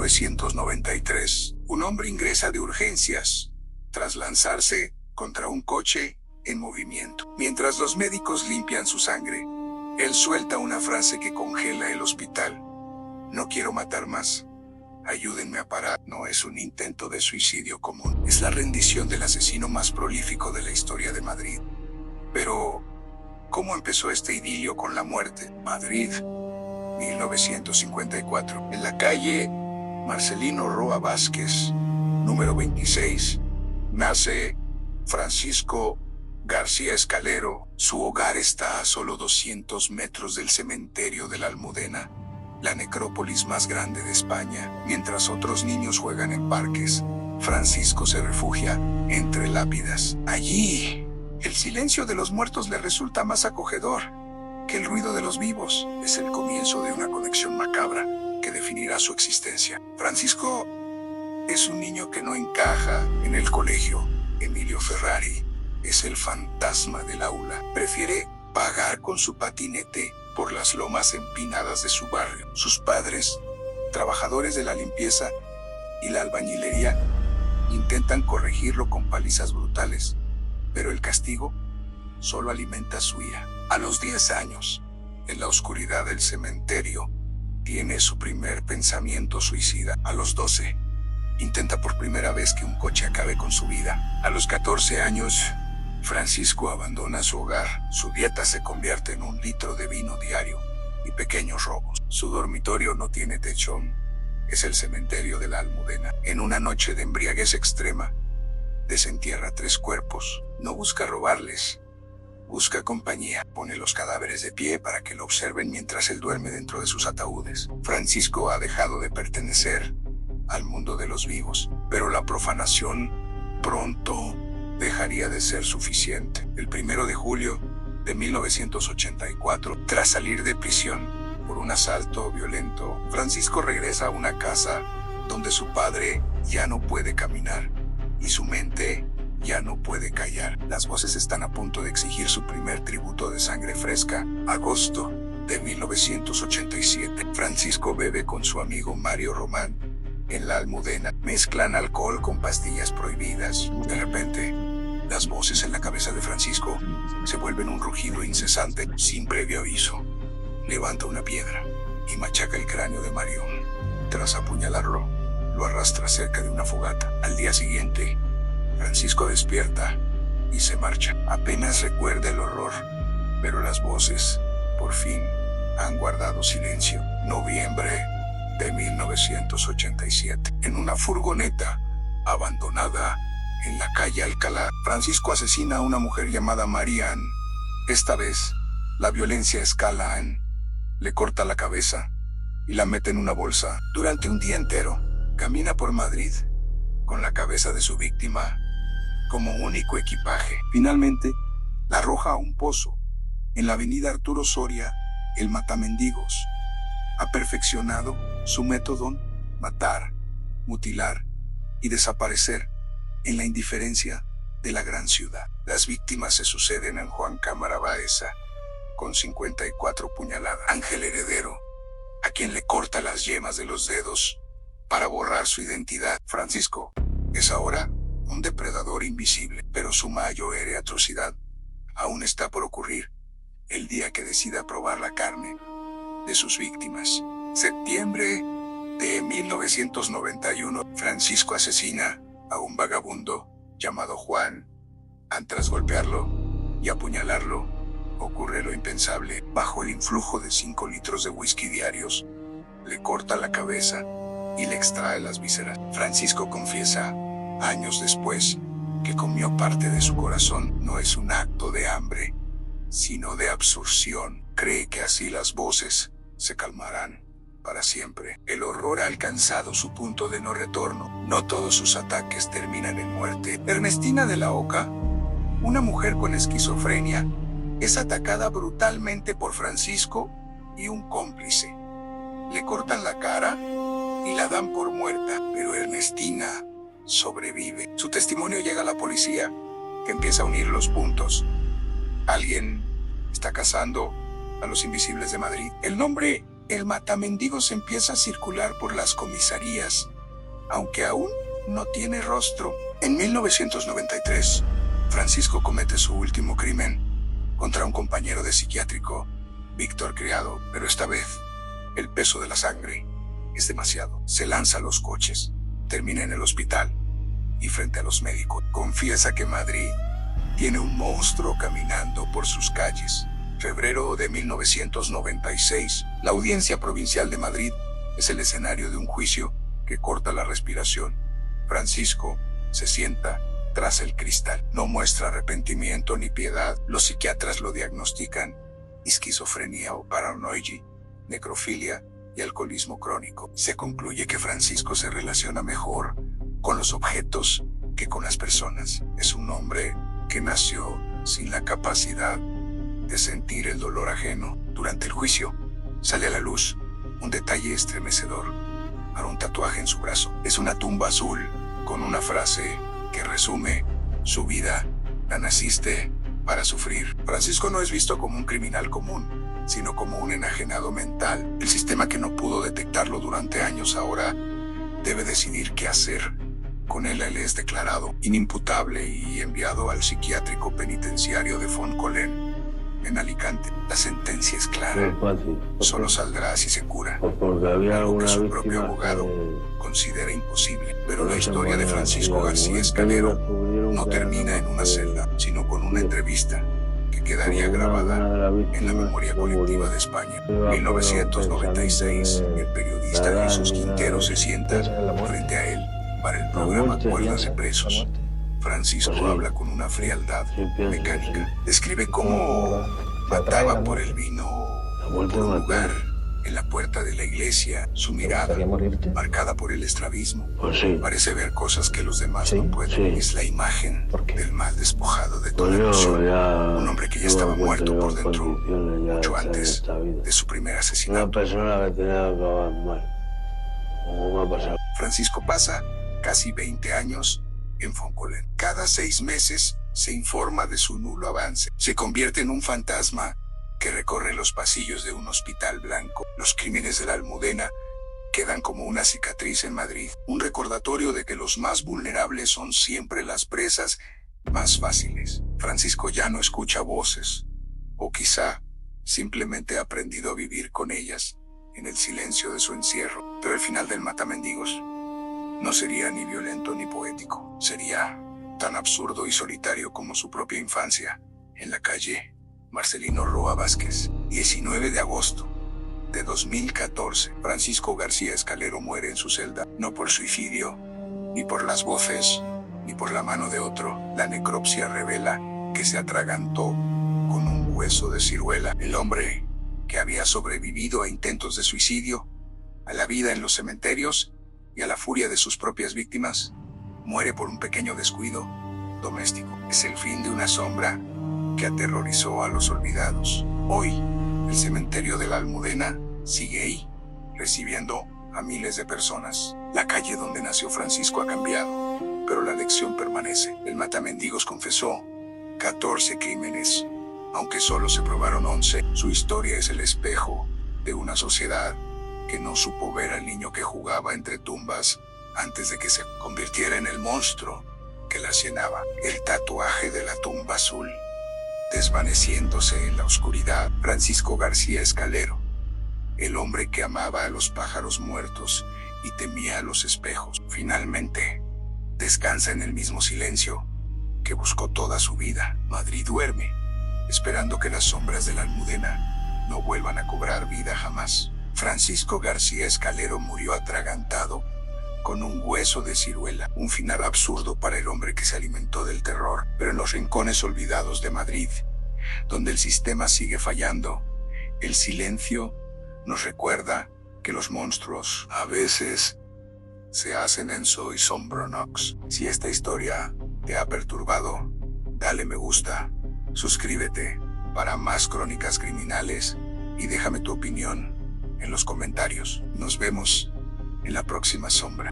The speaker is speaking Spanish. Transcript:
1993, un hombre ingresa de urgencias tras lanzarse contra un coche en movimiento. Mientras los médicos limpian su sangre, él suelta una frase que congela el hospital. No quiero matar más. Ayúdenme a parar. No es un intento de suicidio común. Es la rendición del asesino más prolífico de la historia de Madrid. Pero, ¿cómo empezó este idilio con la muerte? Madrid, 1954. En la calle Marcelino Roa Vázquez, número 26, nace Francisco García Escalero. Su hogar está a solo 200 metros del cementerio de la Almudena, la necrópolis más grande de España. Mientras otros niños juegan en parques, Francisco se refugia entre lápidas. Allí, el silencio de los muertos le resulta más acogedor que el ruido de los vivos. Es el comienzo de una conexión macabra que definirá su existencia. Francisco es un niño que no encaja en el colegio. Emilio Ferrari es el fantasma del aula. Prefiere vagar con su patinete por las lomas empinadas de su barrio. Sus padres, trabajadores de la limpieza y la albañilería, intentan corregirlo con palizas brutales, pero el castigo solo alimenta su ira. A los 10 años, en la oscuridad del cementerio, tiene su primer pensamiento suicida. A los 12, intenta por primera vez que un coche acabe con su vida. A los 14 años, Francisco abandona su hogar. Su dieta se convierte en 1 litro de vino diario y pequeños robos. Su dormitorio no tiene techo. Es el cementerio de la Almudena. En una noche de embriaguez extrema, desentierra 3 cuerpos. No busca robarles, busca compañía. Pone los cadáveres de pie para que lo observen mientras él duerme dentro de sus ataúdes. Francisco ha dejado de pertenecer al mundo de los vivos, pero la profanación pronto dejaría de ser suficiente. El 1 de julio de 1984, tras salir de prisión por un asalto violento, Francisco regresa a una casa donde su padre ya no puede caminar y su mente ya no puede callar. Las voces están a punto de exigir su primer tributo de sangre fresca. Agosto de 1987. Francisco bebe con su amigo Mario Román en la Almudena. Mezclan alcohol con pastillas prohibidas. De repente, las voces en la cabeza de Francisco se vuelven un rugido incesante. Sin previo aviso, levanta una piedra y machaca el cráneo de Mario. Tras apuñalarlo, lo arrastra cerca de una fogata. Al día siguiente, Francisco despierta y se marcha. Apenas recuerda el horror, pero las voces, por fin, han guardado silencio. Noviembre de 1987. En una furgoneta abandonada en la calle Alcalá, Francisco asesina a una mujer llamada Marianne. Esta vez, la violencia escala. Le corta la cabeza y la mete en una bolsa. Durante un día entero, camina por Madrid con la cabeza de su víctima como único equipaje. Finalmente, la arroja a un pozo en la avenida Arturo Soria, el Matamendigos. Ha perfeccionado su método: matar, mutilar y desaparecer en la indiferencia de la gran ciudad. Las víctimas se suceden en Juan Cámara Baeza, con 54 puñaladas. Ángel Heredero, a quien le corta las yemas de los dedos para borrar su identidad. Francisco es ahora un depredador invisible, pero su mayor atrocidad aún está por ocurrir el día que decida probar la carne de sus víctimas. Septiembre de 1991, Francisco asesina a un vagabundo llamado Juan. Tras golpearlo y apuñalarlo, ocurre lo impensable. Bajo el influjo de 5 litros de whisky diarios, le corta la cabeza y le extrae las vísceras. Francisco confiesa, años después, que comió parte de su corazón. No es un acto de hambre, sino de absorción. Cree que así las voces se calmarán para siempre. El horror ha alcanzado su punto de no retorno. No todos sus ataques terminan en muerte. Ernestina de la Oca, una mujer con esquizofrenia, es atacada brutalmente por Francisco y un cómplice. Le cortan la cara y la dan por muerta, pero Ernestina sobrevive. Su testimonio llega a la policía, que empieza a unir los puntos. Alguien está cazando a los invisibles de Madrid. El nombre El matamendigos empieza a circular por las comisarías, aunque aún no tiene rostro. En 1993, Francisco comete su último crimen contra un compañero de psiquiátrico, Víctor Criado, pero esta vez el peso de la sangre es demasiado. Se lanza a los coches, termina en el hospital y frente a los médicos confiesa que Madrid tiene un monstruo caminando por sus calles. Febrero de 1996, la Audiencia Provincial de Madrid es el escenario de un juicio que corta la respiración. Francisco se sienta tras el cristal. No muestra arrepentimiento ni piedad. Los psiquiatras lo diagnostican esquizofrenia o paranoia, necrofilia y alcoholismo crónico. Se concluye que Francisco se relaciona mejor con los objetos que con las personas. Es un hombre que nació sin la capacidad de sentir el dolor ajeno. Durante el juicio, sale a la luz un detalle estremecedor para un tatuaje en su brazo. Es una tumba azul con una frase que resume su vida. La naciste para sufrir. Francisco no es visto como un criminal común, sino como un enajenado mental. El sistema que no pudo detectarlo durante años ahora debe decidir qué hacer. Con él es declarado inimputable y enviado al psiquiátrico penitenciario de Fontcolén, en Alicante. La sentencia es clara. Solo saldrá si se cura, algo que su propio abogado considera imposible. Pero la historia de Francisco García Escalero no termina en una celda, sino con una entrevista que quedaría grabada en la memoria colectiva de España. 1996, el periodista Jesús Quintero se sienta frente a él para el programa Cuerdas de Presos. Francisco habla con una frialdad mecánica. Describe cómo mataba por el vino, por un lugar en la puerta de la iglesia, su mirada marcada por el estrabismo. Parece ver cosas que los demás no pueden. Es la imagen del mal despojado de toda ilusión. Un hombre que ya estaba muerto por dentro mucho antes de su primer asesinato. Francisco pasa casi 20 años en Fontcolén. Cada 6 meses se informa de su nulo avance. Se convierte en un fantasma que recorre los pasillos de un hospital blanco. Los crímenes de la Almudena quedan como una cicatriz en Madrid. Un recordatorio de que los más vulnerables son siempre las presas más fáciles. Francisco ya no escucha voces, o quizá simplemente ha aprendido a vivir con ellas en el silencio de su encierro. Pero el final del Matamendigos no sería ni violento ni poético. Sería tan absurdo y solitario como su propia infancia. En la calle Marcelino Roa Vázquez, 19 de agosto de 2014, Francisco García Escalero muere en su celda, no por suicidio, ni por las voces, ni por la mano de otro. La necropsia revela que se atragantó con un hueso de ciruela. El hombre que había sobrevivido a intentos de suicidio, a la vida en los cementerios y a la furia de sus propias víctimas, muere por un pequeño descuido doméstico. Es el fin de una sombra que aterrorizó a los olvidados. Hoy, el cementerio de la Almudena sigue ahí, recibiendo a miles de personas. La calle donde nació Francisco ha cambiado, pero la lección permanece. El Matamendigos confesó 14 crímenes, aunque solo se probaron 11. Su historia es el espejo de una sociedad que no supo ver al niño que jugaba entre tumbas antes de que se convirtiera en el monstruo que la llenaba. El tatuaje de la tumba azul, desvaneciéndose en la oscuridad. Francisco García Escalero, el hombre que amaba a los pájaros muertos y temía a los espejos, finalmente descansa en el mismo silencio que buscó toda su vida. Madrid duerme, esperando que las sombras de la Almudena no vuelvan a cobrar vida jamás. Francisco García Escalero murió atragantado con un hueso de ciruela. Un final absurdo para el hombre que se alimentó del terror. Pero en los rincones olvidados de Madrid, donde el sistema sigue fallando, el silencio nos recuerda que los monstruos a veces se hacen en Soy Sombronox. Si esta historia te ha perturbado, dale me gusta, suscríbete para más crónicas criminales y déjame tu opinión en los comentarios. Nos vemos en la próxima sombra.